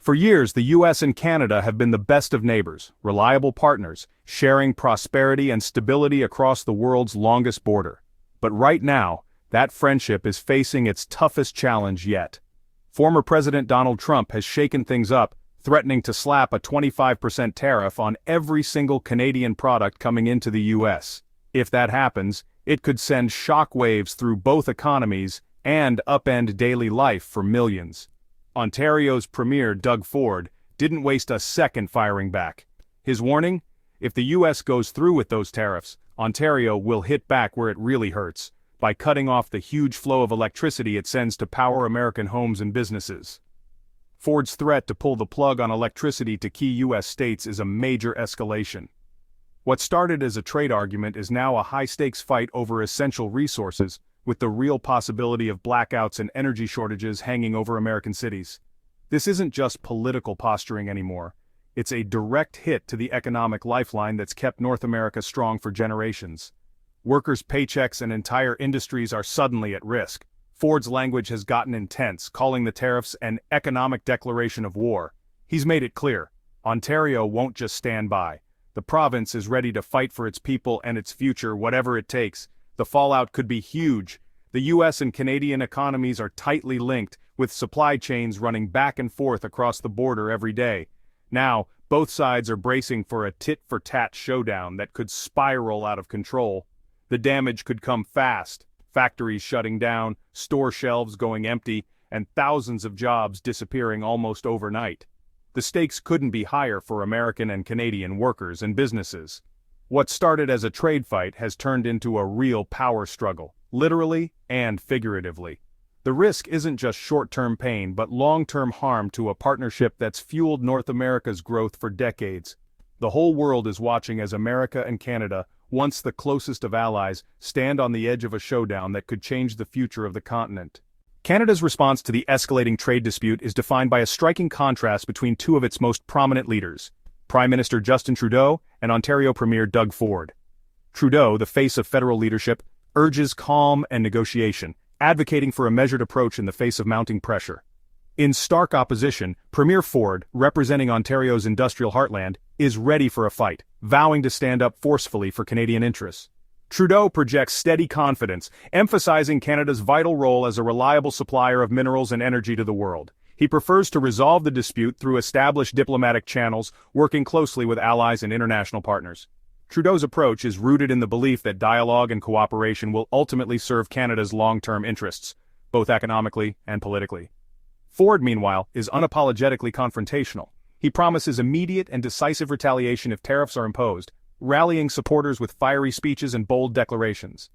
For years, the US and Canada have been the best of neighbors, reliable partners, sharing prosperity and stability across the world's longest border. But right now, that friendship is facing its toughest challenge yet. Former President Donald Trump has shaken things up, threatening to slap a 25% tariff on every single Canadian product coming into the US. If that happens, it could send shockwaves through both economies and upend daily life for millions. Ontario's Premier Doug Ford didn't waste a second firing back. His warning? If the US goes through with those tariffs, Ontario will hit back where it really hurts, by cutting off the huge flow of electricity it sends to power American homes and businesses. Ford's threat to pull the plug on electricity to key US states is a major escalation. What started as a trade argument is now a high-stakes fight over essential resources, with the real possibility of blackouts and energy shortages hanging over American cities. This isn't just political posturing anymore. It's a direct hit to the economic lifeline that's kept North America strong for generations. Workers' paychecks and entire industries are suddenly at risk. Ford's language has gotten intense, calling the tariffs an economic declaration of war. He's made it clear, Ontario won't just stand by. The province is ready to fight for its people and its future, whatever it takes. The fallout could be huge. The US and Canadian economies are tightly linked, with supply chains running back and forth across the border every day. Now, both sides are bracing for a tit-for-tat showdown that could spiral out of control. The damage could come fast. Factories shutting down, store shelves going empty, and thousands of jobs disappearing almost overnight. The stakes couldn't be higher for American and Canadian workers and businesses. What started as a trade fight has turned into a real power struggle, literally and figuratively. The risk isn't just short-term pain but long-term harm to a partnership that's fueled North America's growth for decades. The whole world is watching as America and Canada, once the closest of allies, stand on the edge of a showdown that could change the future of the continent. Canada's response to the escalating trade dispute is defined by a striking contrast between two of its most prominent leaders, Prime Minister Justin Trudeau and Ontario Premier Doug Ford. Trudeau, the face of federal leadership, urges calm and negotiation, advocating for a measured approach in the face of mounting pressure. In stark opposition, Premier Ford, representing Ontario's industrial heartland, is ready for a fight, vowing to stand up forcefully for Canadian interests. Trudeau projects steady confidence, emphasizing Canada's vital role as a reliable supplier of minerals and energy to the world. He prefers to resolve the dispute through established diplomatic channels, working closely with allies and international partners. Trudeau's approach is rooted in the belief that dialogue and cooperation will ultimately serve Canada's long-term interests, both economically and politically. Ford, meanwhile, is unapologetically confrontational. He promises immediate and decisive retaliation if tariffs are imposed, rallying supporters with fiery speeches and bold declarations.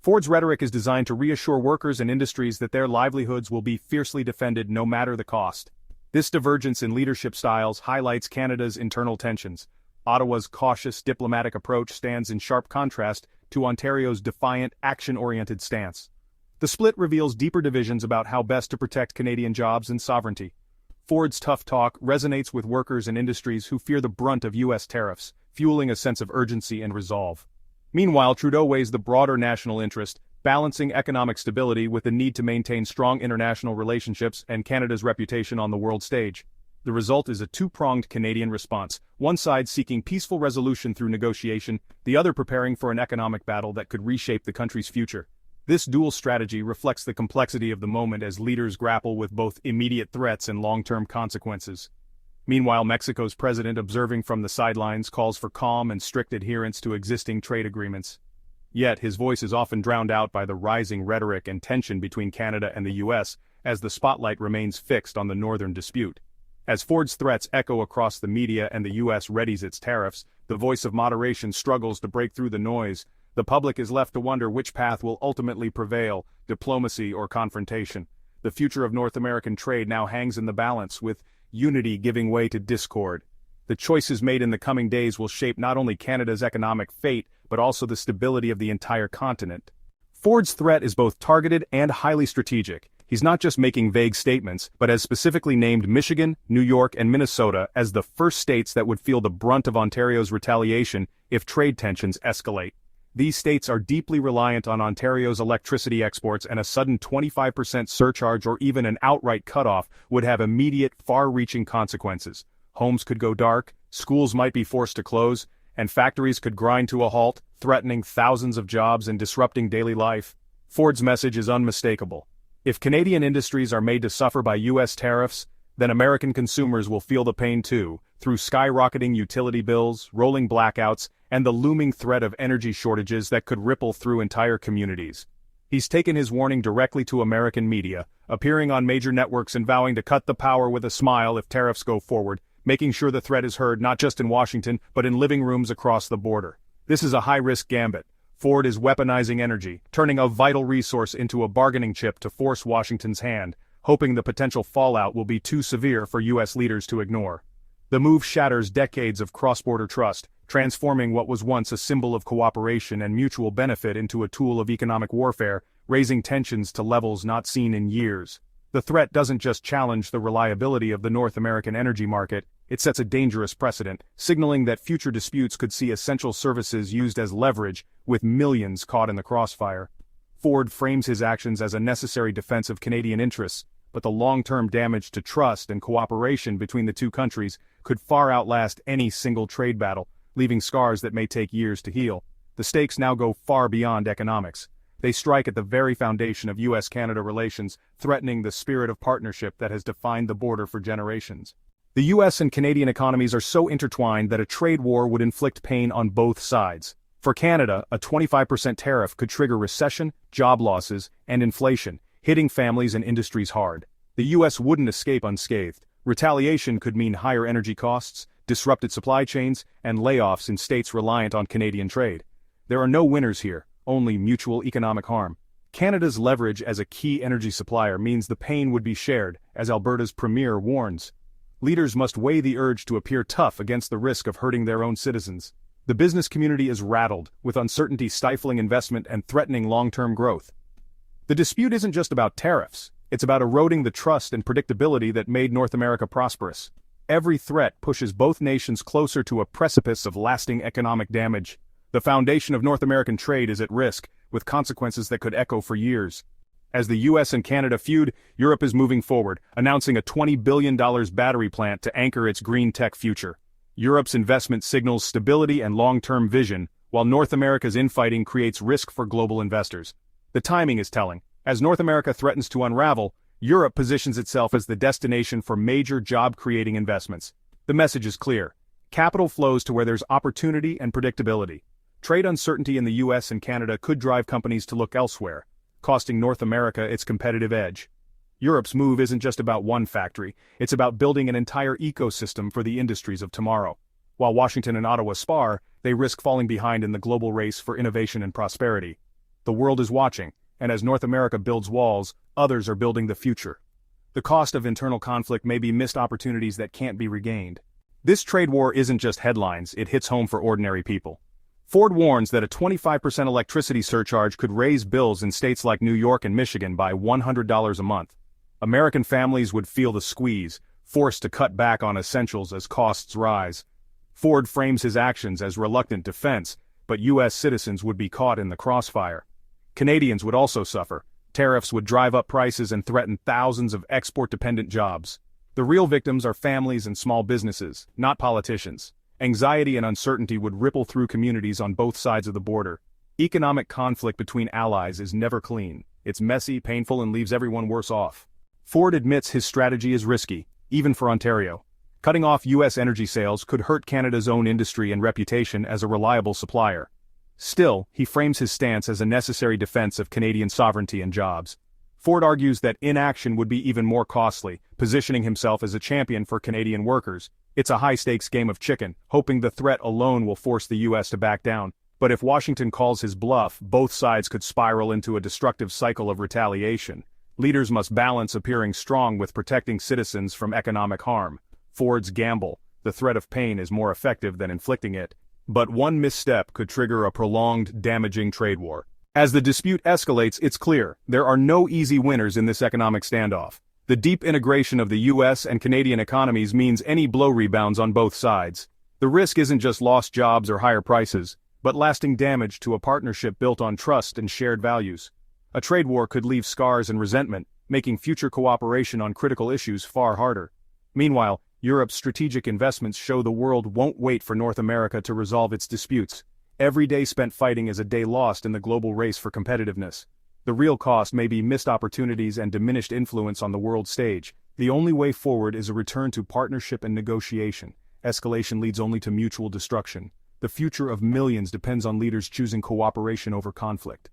Ford's rhetoric is designed to reassure workers and industries that their livelihoods will be fiercely defended no matter the cost. This divergence in leadership styles highlights Canada's internal tensions. Ottawa's cautious diplomatic approach stands in sharp contrast to Ontario's defiant, action-oriented stance. The split reveals deeper divisions about how best to protect Canadian jobs and sovereignty. Ford's tough talk resonates with workers and industries who fear the brunt of US tariffs, fueling a sense of urgency and resolve. Meanwhile, Trudeau weighs the broader national interest, balancing economic stability with the need to maintain strong international relationships and Canada's reputation on the world stage. The result is a two-pronged Canadian response, one side seeking peaceful resolution through negotiation, the other preparing for an economic battle that could reshape the country's future. This dual strategy reflects the complexity of the moment as leaders grapple with both immediate threats and long-term consequences. Meanwhile, Mexico's president, observing from the sidelines, calls for calm and strict adherence to existing trade agreements. Yet, his voice is often drowned out by the rising rhetoric and tension between Canada and the US, as the spotlight remains fixed on the northern dispute. As Ford's threats echo across the media and the US readies its tariffs, the voice of moderation struggles to break through the noise. The public is left to wonder which path will ultimately prevail, diplomacy or confrontation. The future of North American trade now hangs in the balance, with unity giving way to discord. The choices made in the coming days will shape not only Canada's economic fate, but also the stability of the entire continent. Ford's threat is both targeted and highly strategic. He's not just making vague statements, but has specifically named Michigan, New York, and Minnesota as the first states that would feel the brunt of Ontario's retaliation if trade tensions escalate. These states are deeply reliant on Ontario's electricity exports, and a sudden 25% surcharge or even an outright cutoff would have immediate, far-reaching consequences. Homes could go dark, schools might be forced to close, and factories could grind to a halt, threatening thousands of jobs and disrupting daily life. Ford's message is unmistakable. If Canadian industries are made to suffer by U.S. tariffs, then American consumers will feel the pain too, through skyrocketing utility bills, rolling blackouts, and the looming threat of energy shortages that could ripple through entire communities. He's taken his warning directly to American media, appearing on major networks and vowing to cut the power with a smile if tariffs go forward, making sure the threat is heard not just in Washington but in living rooms across the border. This is a high-risk gambit. Ford is weaponizing energy, turning a vital resource into a bargaining chip to force Washington's hand, hoping the potential fallout will be too severe for U.S. leaders to ignore. The move shatters decades of cross-border trust, transforming what was once a symbol of cooperation and mutual benefit into a tool of economic warfare, raising tensions to levels not seen in years. The threat doesn't just challenge the reliability of the North American energy market, it sets a dangerous precedent, signaling that future disputes could see essential services used as leverage, with millions caught in the crossfire. Ford frames his actions as a necessary defense of Canadian interests, but the long-term damage to trust and cooperation between the two countries could far outlast any single trade battle, leaving scars that may take years to heal. The stakes now go far beyond economics. They strike at the very foundation of U.S.-Canada relations, threatening the spirit of partnership that has defined the border for generations. The U.S. and Canadian economies are so intertwined that a trade war would inflict pain on both sides. For Canada, a 25% tariff could trigger recession, job losses, and inflation, hitting families and industries hard. The U.S. wouldn't escape unscathed. Retaliation could mean higher energy costs, disrupted supply chains, and layoffs in states reliant on Canadian trade. There are no winners here, only mutual economic harm. Canada's leverage as a key energy supplier means the pain would be shared, as Alberta's premier warns. Leaders must weigh the urge to appear tough against the risk of hurting their own citizens. The business community is rattled, with uncertainty stifling investment and threatening long-term growth. The dispute isn't just about tariffs, it's about eroding the trust and predictability that made North America prosperous. Every threat pushes both nations closer to a precipice of lasting economic damage. The foundation of North American trade is at risk, with consequences that could echo for years. As the US and Canada feud, Europe is moving forward, announcing a $20 billion battery plant to anchor its green tech future. Europe's investment signals stability and long-term vision, while North America's infighting creates risk for global investors. The timing is telling. As North America threatens to unravel, Europe positions itself as the destination for major job-creating investments. The message is clear. Capital flows to where there's opportunity and predictability. Trade uncertainty in the US and Canada could drive companies to look elsewhere, costing North America its competitive edge. Europe's move isn't just about one factory, it's about building an entire ecosystem for the industries of tomorrow. While Washington and Ottawa spar, they risk falling behind in the global race for innovation and prosperity. The world is watching, and as North America builds walls, others are building the future. The cost of internal conflict may be missed opportunities that can't be regained. This trade war isn't just headlines, it hits home for ordinary people. Ford warns that a 25% electricity surcharge could raise bills in states like New York and Michigan by $100 a month. American families would feel the squeeze, forced to cut back on essentials as costs rise. Ford frames his actions as reluctant defense, but U.S. citizens would be caught in the crossfire. Canadians would also suffer. Tariffs would drive up prices and threaten thousands of export-dependent jobs. The real victims are families and small businesses, not politicians. Anxiety and uncertainty would ripple through communities on both sides of the border. Economic conflict between allies is never clean. It's messy, painful, and leaves everyone worse off. Ford admits his strategy is risky, even for Ontario. Cutting off U.S. energy sales could hurt Canada's own industry and reputation as a reliable supplier. Still, he frames his stance as a necessary defense of Canadian sovereignty and jobs. Ford argues that inaction would be even more costly, positioning himself as a champion for Canadian workers. It's a high-stakes game of chicken, hoping the threat alone will force the U.S. to back down. But if Washington calls his bluff, both sides could spiral into a destructive cycle of retaliation. Leaders must balance appearing strong with protecting citizens from economic harm. Ford's gamble, the threat of pain is more effective than inflicting it. But one misstep could trigger a prolonged, damaging trade war. As the dispute escalates, it's clear, there are no easy winners in this economic standoff. The deep integration of the U.S. and Canadian economies means any blow rebounds on both sides. The risk isn't just lost jobs or higher prices. but lasting damage to a partnership built on trust and shared values. A trade war could leave scars and resentment, making future cooperation on critical issues far harder. Meanwhile, Europe's strategic investments show the world won't wait for North America to resolve its disputes. Every day spent fighting is a day lost in the global race for competitiveness. The real cost may be missed opportunities and diminished influence on the world stage. The only way forward is a return to partnership and negotiation. Escalation leads only to mutual destruction. The future of millions depends on leaders choosing cooperation over conflict.